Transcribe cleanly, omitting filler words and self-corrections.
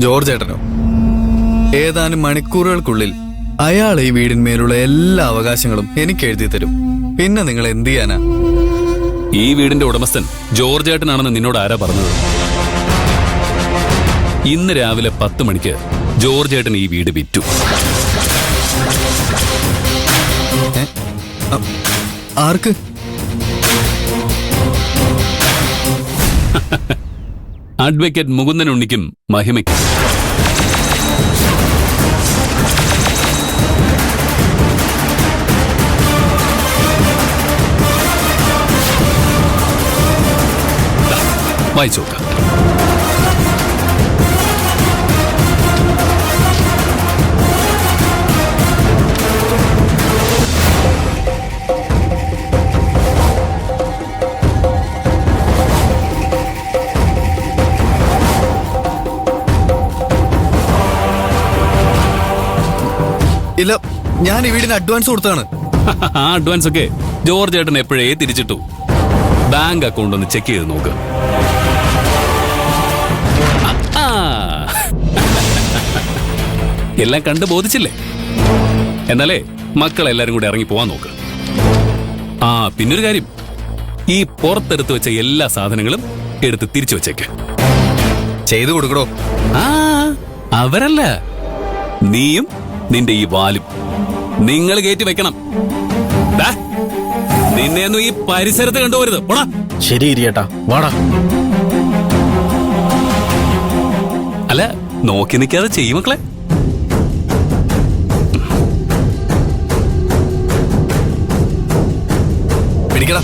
George ഏട്ടനോ? ഏതാനും മണിക്കൂറുകൾക്കുള്ളിൽ അയാൾ ഈ വീടിന്മേലുള്ള എല്ലാ അവകാശങ്ങളും എനിക്ക് എഴുതി തരും. പിന്നെ നിങ്ങൾ എന്ത് ചെയ്യാനാ? ഈ വീടിന്റെ ഉടമസ്ഥൻ ജോർജ് ഏട്ടനാണെന്ന് നിന്നോട് ആരാ പറഞ്ഞത്? ഇന്ന് രാവിലെ 10 മണിക്ക് ജോർജ് ഏട്ടൻ ഈ വീട് വിറ്റു. ആർക്ക്? അഡ്വക്കേറ്റ് മുകുന്ദൻ ഉണ്ണിക്കും മഹിമയ്ക്കും. വായിച്ചോക്ക. ഇല്ല, ഞാൻ ഈ വീടിന് അഡ്വാൻസ് കൊടുത്താണ്. ആ അഡ്വാൻസ് ഒക്കെ ജോർജ് ഏട്ടൻ എപ്പോഴേ തിരിച്ചിട്ടു. ബാങ്ക് അക്കൗണ്ട് ഒന്ന് ചെക്ക് ചെയ്ത് നോക്ക്. എല്ലാം കണ്ടു ബോധിച്ചില്ലേ? എന്നാലേ മക്കളെല്ലാരും കൂടെ ഇറങ്ങി പോവാൻ നോക്ക്. ആ പിന്നൊരു കാര്യം, ഈ പുറത്തെടുത്ത് വെച്ച എല്ലാ സാധനങ്ങളും എടുത്ത് തിരിച്ചു വെച്ചേക്ക്. ചെയ്തു കൊടുക്കണോ? ആ അവരല്ല, നീയും നിന്റെ ഈ വാലും നിങ്ങൾ കയറ്റി വെക്കണം. നിന്നെയൊന്നും ഈ പരിസരത്ത് കണ്ടുപോരുത്. പോടാ. ശരി ഇരിയേട്ടാ, വാടാ. അല്ല, നോക്കി നിൽക്കാതെ ചെയ്യും മക്കളെ. പിടിക്കടാ.